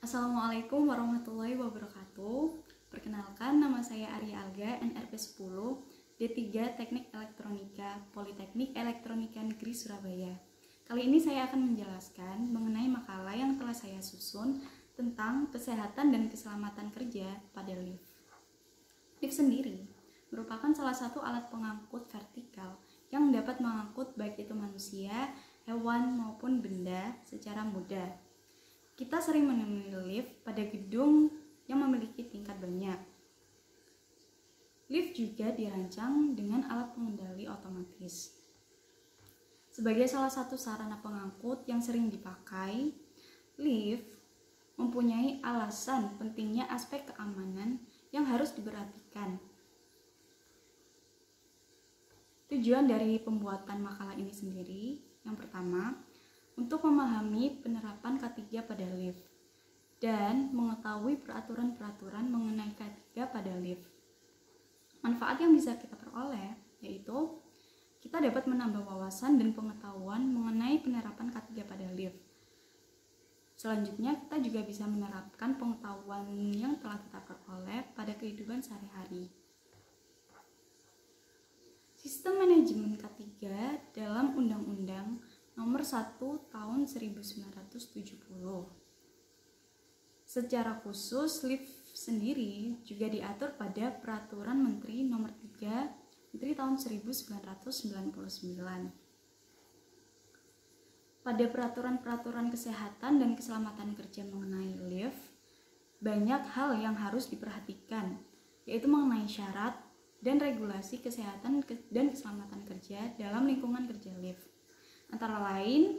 Assalamualaikum warahmatullahi wabarakatuh. Perkenalkan, nama saya Arya Alga, NRP 10, D3 Teknik Elektronika, Politeknik Elektronika Negeri Surabaya. Kali ini saya akan menjelaskan mengenai makalah yang telah saya susun tentang kesehatan dan keselamatan kerja pada lift. Lift sendiri merupakan salah satu alat pengangkut vertikal yang dapat mengangkut baik itu manusia, hewan maupun benda secara mudah. Kita sering menemui lift pada gedung yang memiliki tingkat banyak. Lift juga dirancang dengan alat pengendali otomatis. Sebagai salah satu sarana pengangkut yang sering dipakai, lift mempunyai alasan pentingnya aspek keamanan yang harus diperhatikan. Tujuan dari pembuatan makalah ini sendiri, yang pertama, untuk memahami penerapan K3 pada lift dan mengetahui peraturan-peraturan mengenai K3 pada lift. Manfaat yang bisa kita peroleh yaitu kita dapat menambah wawasan dan pengetahuan mengenai penerapan K3 pada lift. Selanjutnya, kita juga bisa menerapkan pengetahuan yang telah kita peroleh pada kehidupan sehari-hari. Sistem manajemen K3 dalam Undang-Undang Nomor 1 Tahun 1970. Secara khusus, lift sendiri juga diatur pada Peraturan Menteri Nomor 3 Menteri Tahun 1999. Pada peraturan-peraturan kesehatan dan keselamatan kerja mengenai lift, banyak hal yang harus diperhatikan, yaitu mengenai syarat dan regulasi kesehatan dan keselamatan kerja dalam lingkungan kerja lift. Antara lain,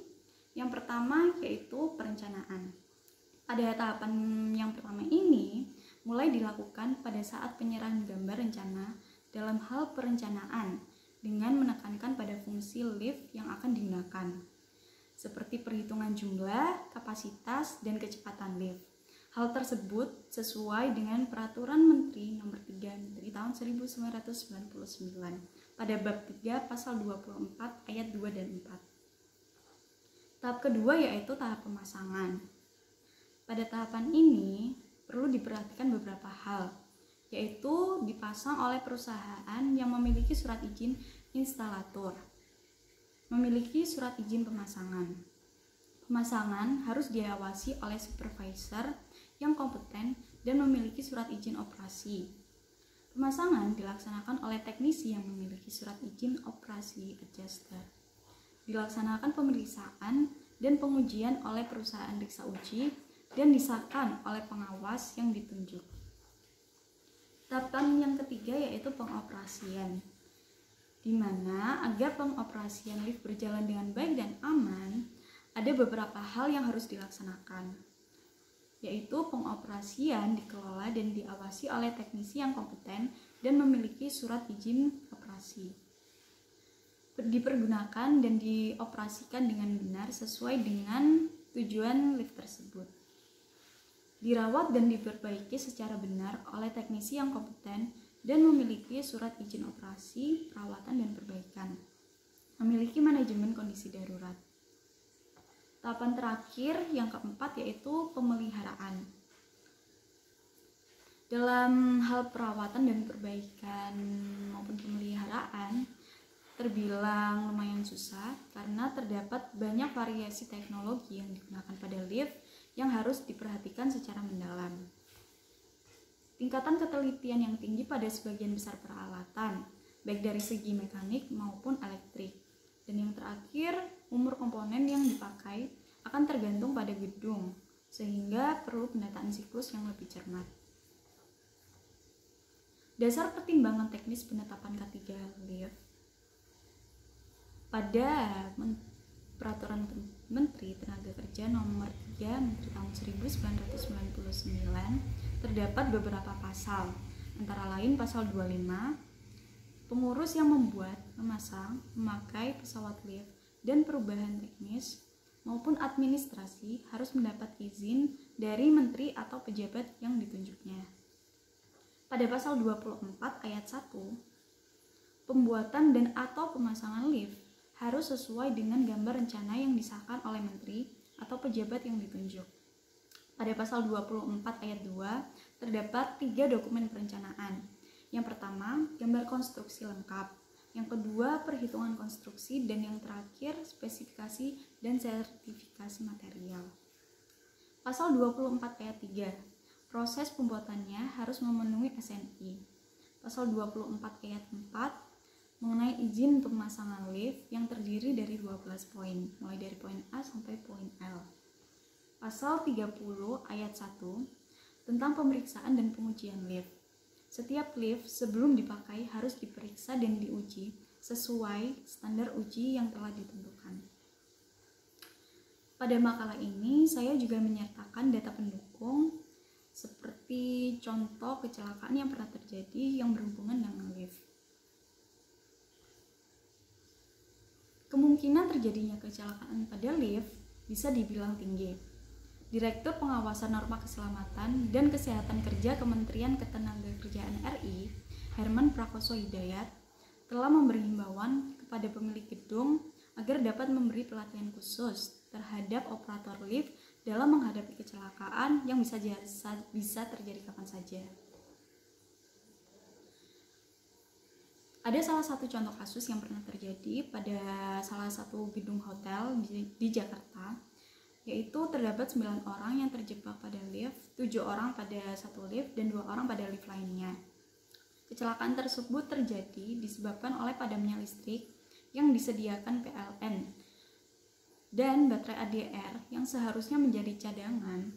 yang pertama yaitu perencanaan. Pada tahapan yang pertama ini mulai dilakukan pada saat penyerahan gambar rencana dalam hal perencanaan dengan menekankan pada fungsi lift yang akan digunakan, seperti perhitungan jumlah, kapasitas, dan kecepatan lift. Hal tersebut sesuai dengan Peraturan Menteri Nomor 3 Menteri Tahun 1999 pada bab 3 pasal 24 ayat 2 dan 4. Tahap kedua yaitu tahap pemasangan. Pada tahapan ini perlu diperhatikan beberapa hal, yaitu dipasang oleh perusahaan yang memiliki surat izin instalator, memiliki surat izin pemasangan. Pemasangan harus diawasi oleh supervisor yang kompeten dan memiliki surat izin operasi. Pemasangan dilaksanakan oleh teknisi yang memiliki surat izin operasi adjuster. Dilaksanakan pemeriksaan dan pengujian oleh perusahaan riksa uji dan disahkan oleh pengawas yang ditunjuk. Tahapan yang ketiga yaitu pengoperasian, di mana agar pengoperasian lift berjalan dengan baik dan aman, ada beberapa hal yang harus dilaksanakan, yaitu pengoperasian dikelola dan diawasi oleh teknisi yang kompeten dan memiliki surat izin operasi. Dipergunakan dan dioperasikan dengan benar sesuai dengan tujuan lift tersebut. Dirawat dan diperbaiki secara benar oleh teknisi yang kompeten dan memiliki surat izin operasi, perawatan, dan perbaikan. Memiliki manajemen kondisi darurat. Tahapan terakhir yang keempat yaitu pemeliharaan. Dalam hal perawatan dan perbaikan maupun pemeliharaan terbilang lumayan susah karena terdapat banyak variasi teknologi yang digunakan pada lift yang harus diperhatikan secara mendalam. Tingkatan ketelitian yang tinggi pada sebagian besar peralatan, baik dari segi mekanik maupun elektrik. Dan yang terakhir, umur komponen yang dipakai akan tergantung pada gedung, sehingga perlu pendataan siklus yang lebih cermat. Dasar pertimbangan teknis penetapan K3 lift. Pada Peraturan Menteri Tenaga Kerja Nomor 3 Menteri Tahun 1999 terdapat beberapa pasal, antara lain pasal 25, pengurus yang membuat, memasang, memakai pesawat lift dan perubahan teknis maupun administrasi harus mendapat izin dari menteri atau pejabat yang ditunjuknya. Pada pasal 24 ayat 1, pembuatan dan atau pemasangan lift harus sesuai dengan gambar rencana yang disahkan oleh menteri atau pejabat yang ditunjuk. Pada pasal 24 ayat 2 terdapat 3 dokumen perencanaan. Yang pertama, gambar konstruksi lengkap. Yang kedua, perhitungan konstruksi, dan yang terakhir, spesifikasi dan sertifikasi material. Pasal 24 ayat 3, proses pembuatannya harus memenuhi SNI. Pasal 24 ayat 4, mengenai izin pemasangan lift yang terdiri dari 12 poin, mulai dari poin A sampai poin L. Pasal 30 ayat 1, tentang pemeriksaan dan pengujian lift. Setiap lift sebelum dipakai harus diperiksa dan diuji sesuai standar uji yang telah ditentukan. Pada makalah ini, saya juga menyertakan data pendukung seperti contoh kecelakaan yang pernah terjadi yang berhubungan dengan lift. Kemungkinan terjadinya kecelakaan pada lift bisa dibilang tinggi. Direktur Pengawasan Norma Keselamatan dan Kesehatan Kerja Kementerian Ketenagakerjaan RI, Herman Prakoso Hidayat, telah memberi himbauan kepada pemilik gedung agar dapat memberi pelatihan khusus terhadap operator lift dalam menghadapi kecelakaan yang bisa terjadi kapan saja. Ada salah satu contoh kasus yang pernah terjadi pada salah satu gedung hotel di Jakarta, yaitu terdapat 9 orang yang terjebak pada lift, 7 orang pada satu lift, dan 2 orang pada lift lainnya. Kecelakaan tersebut terjadi disebabkan oleh padamnya listrik yang disediakan PLN dan baterai ADR yang seharusnya menjadi cadangan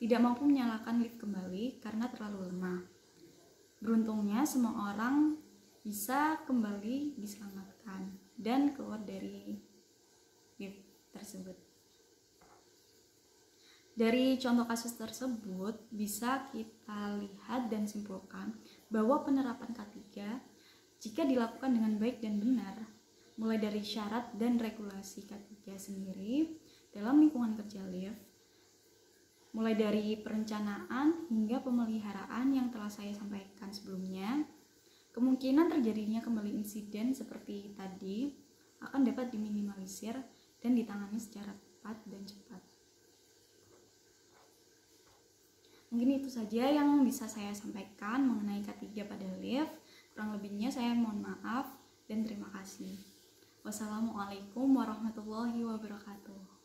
tidak mampu menyalakan lift kembali karena terlalu lemah. Beruntungnya semua orang bisa kembali diselamatkan dan keluar dari lift tersebut. Dari contoh kasus tersebut bisa kita lihat dan simpulkan bahwa penerapan K3 jika dilakukan dengan baik dan benar, mulai dari syarat dan regulasi K3 sendiri dalam lingkungan kerja lift, mulai dari perencanaan hingga pemeliharaan yang telah saya sampaikan sebelumnya, kemungkinan terjadinya kembali insiden seperti tadi akan dapat diminimalisir dan ditangani secara tepat dan cepat. Mungkin itu saja yang bisa saya sampaikan mengenai K3 pada lift. Kurang lebihnya saya mohon maaf dan terima kasih. Wassalamualaikum warahmatullahi wabarakatuh.